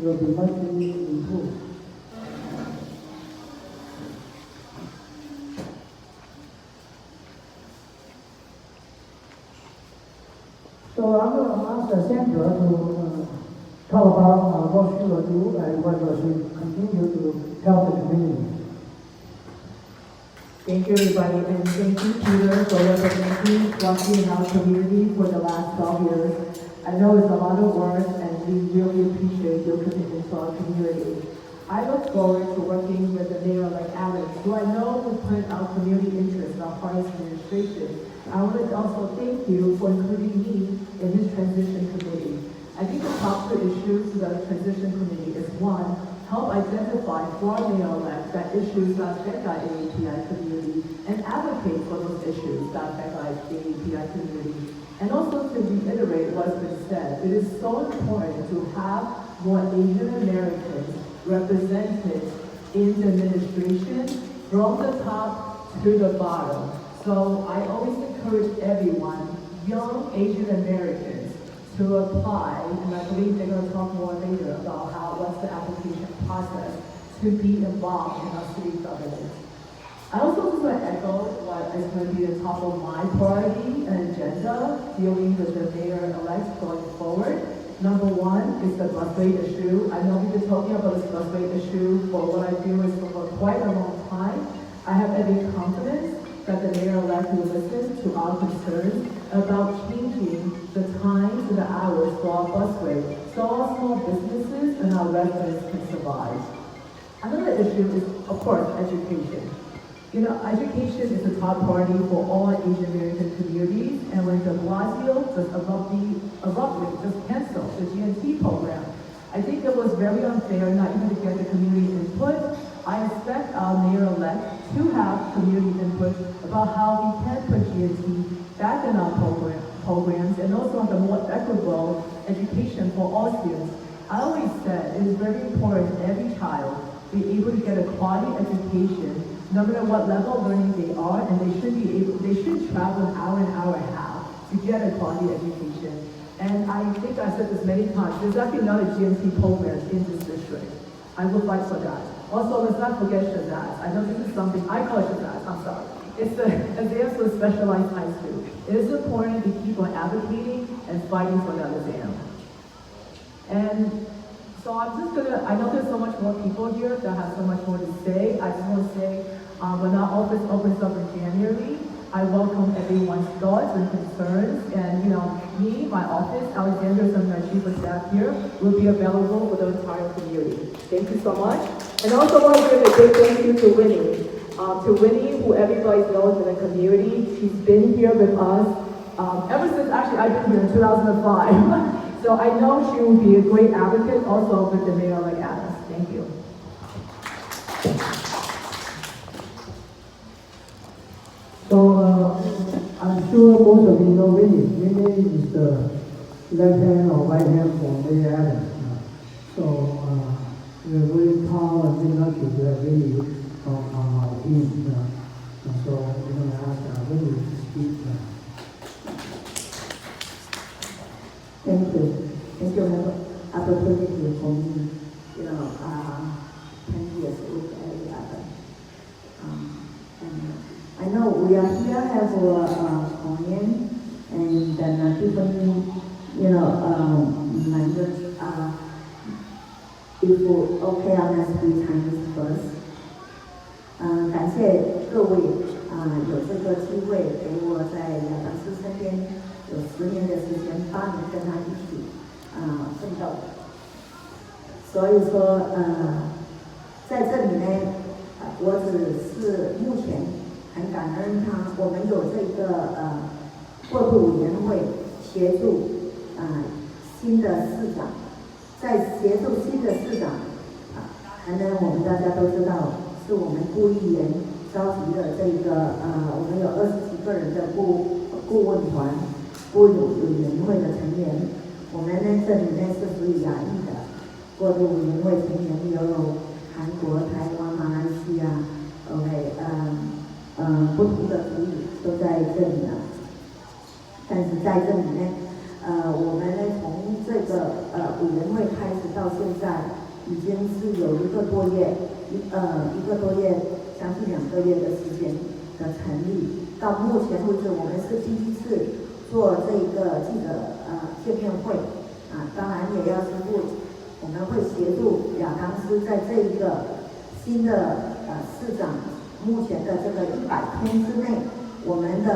有比方区领处。So I'm going to ask Sandra to talk about what she will do and what will she continue to help the community. Thank you, everybody, and thank you, Peter, for representing Rocky in our community for the last 12 years. I know it's a lot of work, and we really appreciate your commitment to our community. I look forward to working with the mayor like Alex, who I know will put our community interests our highest administration. I want to also thank you for including me in his transition committee. I think the top two issues to the transition committee is one, help identify for our mayor-elect that issues that affect our AAPI community and advocate for those issues that affect our AAPI community. And also to reiterate what's been said, it is so important to have more Asian Americans represented in the administration from the top to the bottom. So I always encourage everyone, young Asian Americans, to apply, and I believe they're going to talk more later about what's the application process to be involved in our city government. I also just want to echo what is going to be the top of my priority and agenda dealing with the mayor-elect going forward. Number one is the busway issue. I know we've been talking about this busway issue for what I feel is for quite a long time. I have every confidence that the mayor-elect will listen to our concerns about changing the times and the hours for our busway so our small businesses and our residents can survive. Another issue is, of course, education. You know, education is a top priority for all Asian American communities, and when de Blasio just abruptly just canceled the GNT program, I think it was very unfair not even to get the community input. I expect our mayor-elect to have community input about how we can put GNT back in our programs and also have a more equitable education for all students. I always said it is very important every child be able to get a quality education no matter what level of learning they are, and they should travel an hour and a half to get a quality education. And I think I said this many times, there's actually not a GNT program in this district. I will fight for that. Also, let's not forget Shazaz. I know this is something, I call it Shazaz, I'm sorry. It's the exams for specialized high school. It is important to keep on advocating and fighting for that exam. And so I'm just I know there's so much more people here that have so much more to say. I just want to say, when our office opens up in January, I welcome everyone's thoughts and concerns. And, you know, me, my office, Alexander, and my chief of staff here will be available for the entire community. Thank you so much. And I also want to give a big thank you to Winnie. To Winnie, who everybody knows in the community. She's been here with us ever since, actually, I've been here in 2005. So I know she will be a great advocate also with the mayor like Adams. Thank you. So I'm sure most of you know Winnie. Winnie is the left hand or right hand for Mayor Adams. So we're very proud and very lucky to have Winnie on our team. So we're going to ask Winnie to speak. Thank you. Thank you for the opportunity for me, 10 years with every other. And I know we are here have Korean and then different, language. If okay, I'm going to speak Chinese first. 感谢各位有这个机会给我在亚当斯身边有10年的时间，8年跟他一起奋斗。所以说在这里呢，我只是目前很感恩他，我们有这个过渡委员会协助新的市长，在协助新的市长可能我们大家都知道。是我们顾议员召集的这个我们有20几个人的顾问团、顾委员会的成员。我们呢这里呢是属于亚裔的过渡委员会成员，有韩国、台湾、马来西亚不同的族裔都在这里呢。但是在这里呢，我们呢从这个委员会开始到现在。已经是有一个多月，将近2个月的时间的成立。到目前为止，我们是第一次做这个记者见面会当然也要宣布，我们会协助亚当斯在这一个新的市长目前的这个100天之内，我们的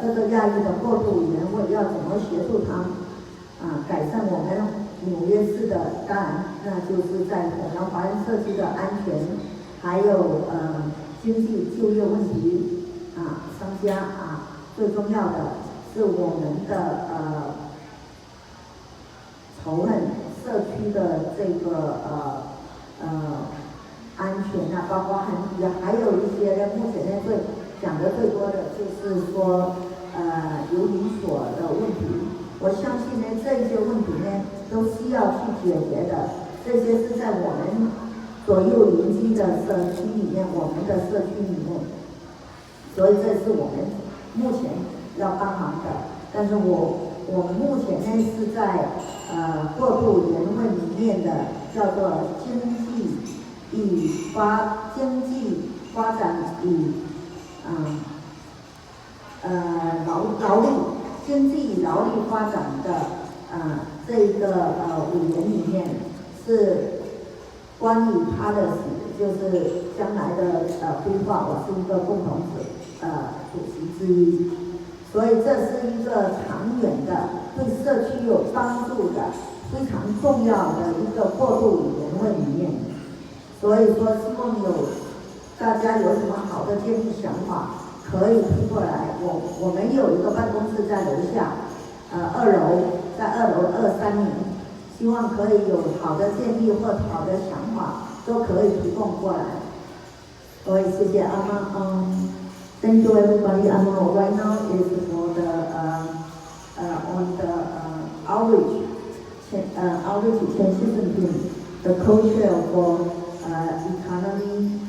这个亚裔的过渡委员会要怎么协助他改善我们纽约市的，当然那就是在我们华人社区的安全，还有经济就业问题商家最重要的是我们的仇恨社区的这个安全包括还有一些呢，目前呢讲的最多的就是说游离所的问题。我相信呢这些问题呢都需要去解决的，这些是在我们左右邻居的社区里面，我们的社区里面，所以这是我们目前要帮忙的。但是我们目前呢是在过渡委员会里面的叫做经济发展与经济劳力发展的这一个委员里面是关于policy，就是将来的规划，我是一个共同主席之一，所以这是一个长远的对社区有帮助的非常重要的一个过渡委员会里面。所以说希望大家有什么好的建议想法可以提过来，我们有一个办公室在楼下2楼，在2楼230，希望可以有好的建议或好的想法都可以提供过来。所以谢谢阿妈。Thank you everybody. Right now is for the on the outreach transition team, the co-chair for economy,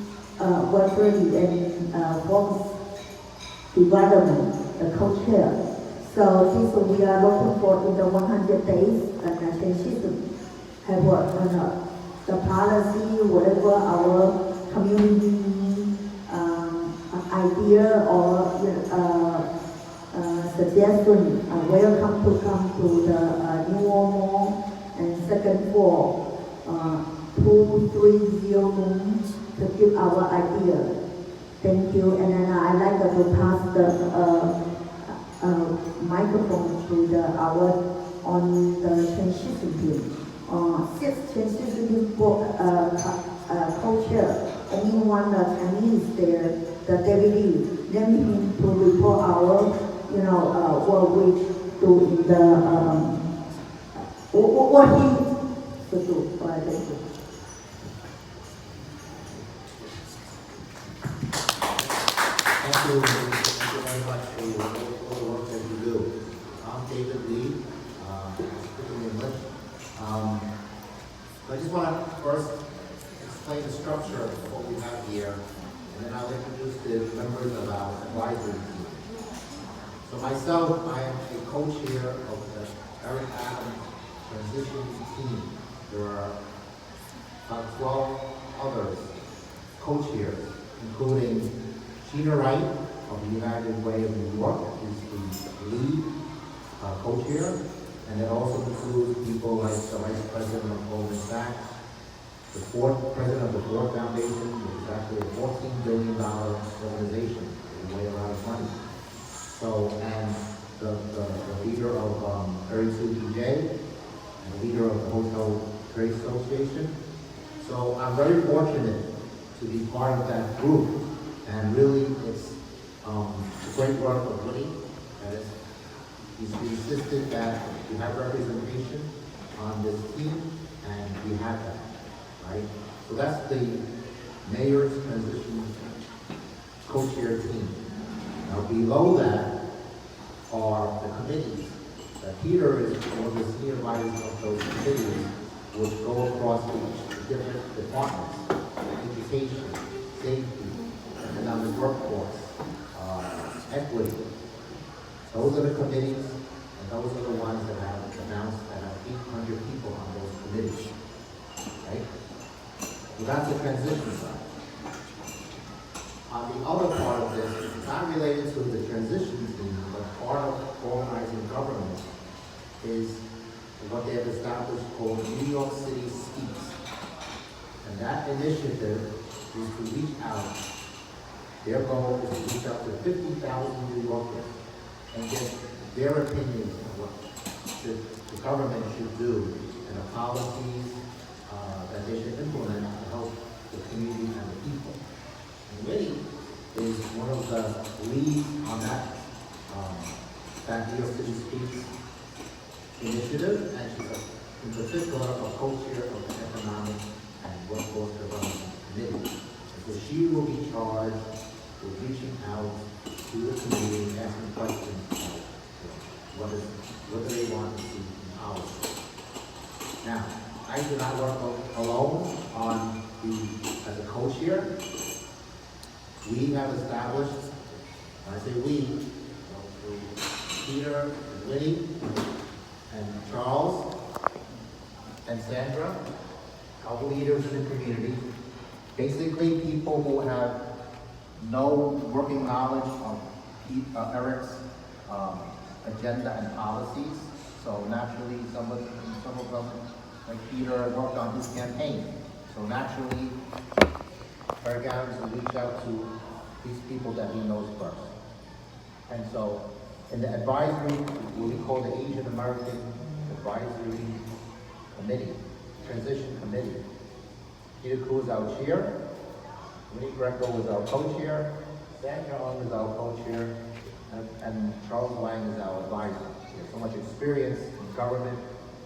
workers and workforce development, the co-chair. So this we are looking for in the 100 days transition have worked on the policy, whatever our community idea or suggestion, welcome to come to the New Mall and second floor 230 room to give our idea. Thank you. And then I'd like to pass the microphone to our on the transition team. 6 transition team co-chair. Only one Chinese there, the deputy, then him to report our, what we do in the, what he to do. Thank you. Thank you very much for all the work that you do. I'm David Lee, speaking English. I just want to first explain the structure of what we have here, and then I'll introduce the members of our advisory team. So myself, I am a co-chair of the Eric Adams transition team. There are about 12 others co-chairs, including Sheena Wright of the United Way of New York, who's the lead co-chair, and it also includes people like the Vice President of Goldman Sachs, the President of the Ford Foundation, which is actually a $14 billion organization, they weigh a lot of money. So, and the leader of 32DJ, and the leader of the Hotel Trade Association. So I'm very fortunate to be part of that group. And really, it's great work of Woody. He's insisted that we have representation on this team, and we have that, right? So that's the mayor's transition co-chair team. Now below that are the committees. Peter is one of the senior advisors of those committees, which go across each different departments: education, safety, economic workforce, equity. Those are the committees, and those are the ones that have announced that have 800 people on those committees. right? So that's the transition side. On the other part of this, it's not related to the transition team, but part of organizing government is what they have established called New York City Speaks. And that initiative is to reach out. Their goal is to reach out to 50,000 New Yorkers and get their opinions on what the government should do and the policies that they should implement to help the community and the people. And Winnie is one of the leads on that New York City Speaks initiative, and she's in particular a co-chair of the Economic and Workforce Development Committee. And so she will be charged with reaching out to the community and asking questions about what do they want to see in policy. Now, I do not work alone as a co-chair. We have established, when I say we, Peter and Winnie and Charles and Sandra, our leaders in the community, basically people who have no working knowledge of Eric's agenda and policies. So naturally, some of them, like Peter, worked on his campaign. So naturally, Eric Adams will reach out to these people that he knows first. And so, in the advisory, what we call the Asian American Advisory Committee, Transition Committee, Peter Cruz is our chair, Winnie Greco is our co-chair, Sandra Ong is our co-chair, and Charles Wang is our advisor. He has so much experience in government,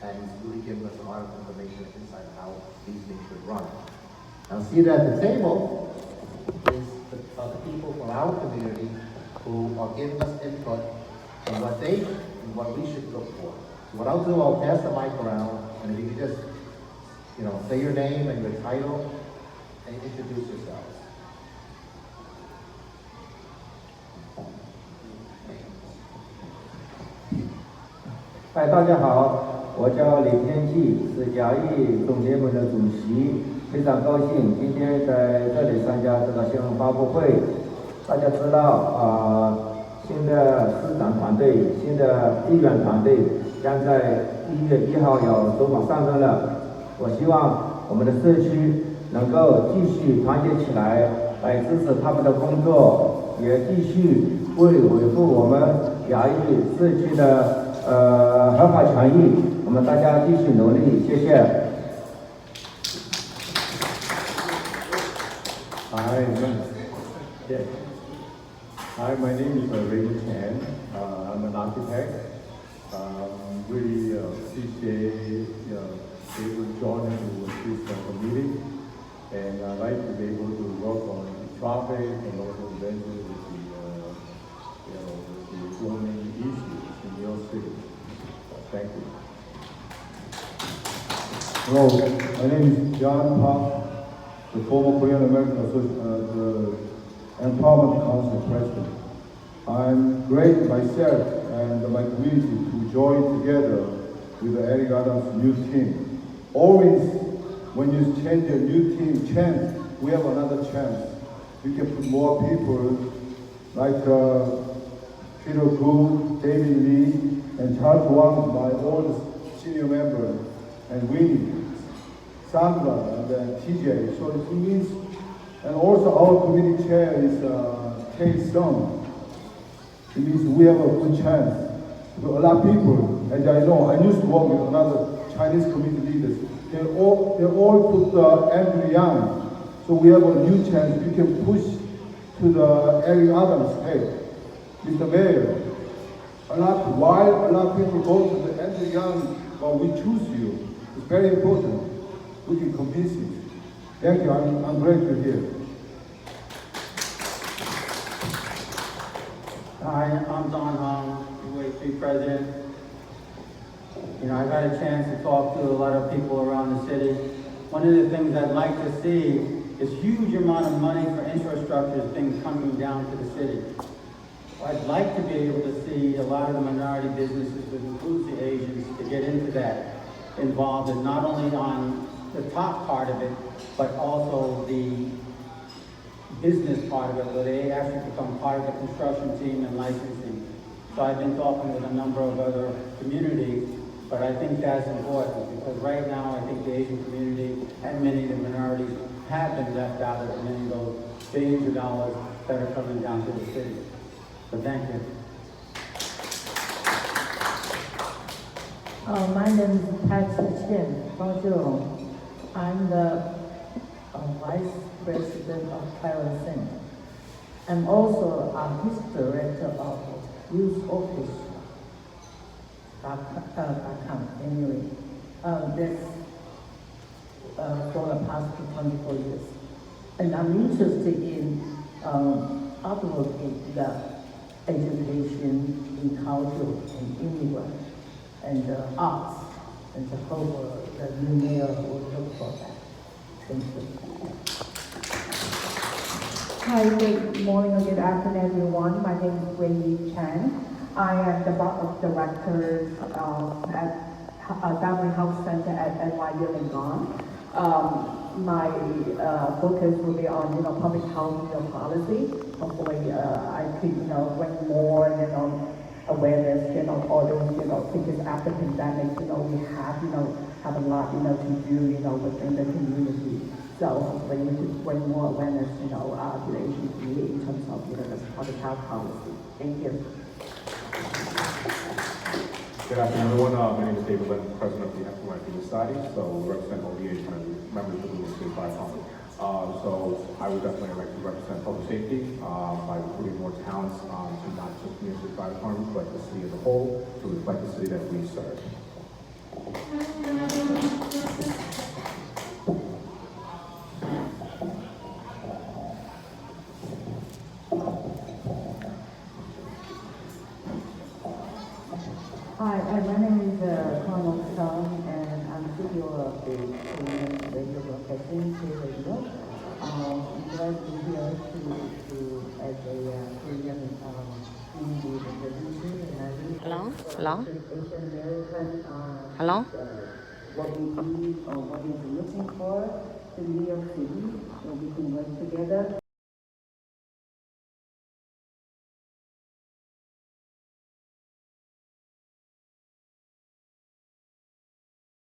and he's really given us a lot of information and insight on how these things should run. Now, seated at the table is the people from our community who are giving us input on what we should look for. So what I'll do, I'll pass the mic around, and if you could just, say your name and your title and introduce yourselves. Hi, 大家好，我叫李天气，是亚裔总联盟的主席，非常高兴今天在这里参加这个新闻发布会。大家知道，新的市长团队、新的议员团队将在1月1号要走马上任了。我希望我们的社区能够继续团结起来，来支持他们的工作，也继续维护我们亚裔社区的合法权益。我们大家继续努力，谢谢。Hi, my name is Raymond Chan. I'm an architect. We appreciate able to join this committee, and I'd like to be able to work on the traffic and also eventually with the zoning issues in New York City. Thank you. Hello, my name is John Park, the former Korean American Empowerment Council President. I'm great myself and my community to join together with the Eric Adams new team. Always, when you change a new team, we have another chance. We can put more people like Peter Cruz, David Lee, and Charles Wang, my old senior member, and Winnie, Sandra, and TJ. So it means, and also our committee chair is Kay Sung. It means we have a good chance. But a lot of people, as I know, I used to work with another Chinese community leaders. They all put Andrew Yang. So we have a new chance. We can push to the Eric Adams head, Mr. Mayor. While a lot of people go to the Andrew Yang, but we choose you. It's very important. We can convince you. Thank you. I'm glad you're here. Hi, I'm Don Hong, UAC President. I've had a chance to talk to a lot of people around the city. One of the things I'd like to see is huge amount of money for infrastructure things coming down to the city. I'd like to be able to see a lot of the minority businesses, which includes the Asians, to get into that, involved in not only on the top part of it, but also the business part of it, where they actually become part of the construction team and licensing. So I've been talking with a number of other communities, but I think that's important because right now I think the Asian community and many of the minorities have been left out of many of those billions of dollars that are coming down to the city. So thank you. My name is Patrick Chen. Bonjour. I'm the Vice President of Taiwan Center. I'm also a Vice Director of Youth Office. Anyway, that's for the past 24 years. And I'm interested in advocating the education in culture and immigrant and arts, and the hope the new mayor will look for that. Thank you. Hi, good morning or good afternoon, everyone. My name is Wei Chan. I am the board of directors at Family Health Center at NYU Langone. My focus will be on, public health, policy. Hopefully, I could, bring more, awareness, all those, because after pandemic, we have a lot, to do, within the community. So hopefully we could bring more awareness, to the Asian community in terms of, the public health policy. Thank you. Good afternoon, everyone. My name is David Lynn, President of the African American Society. So we represent all the Asian members of the New York City Fire Department. So I would definitely like to represent public safety by recruiting more talents to not just the New York City Fire Department, but the city as a whole to reflect the city that we serve. Hi, my name is Colonel Chung, and I'm CEO of the Korean Radio Broadcasting Radio. I'm glad to be here as a Korean community representative. Hello? Hello? Asian American. Hello? What we need or what we're looking for in New York City, so we can work together.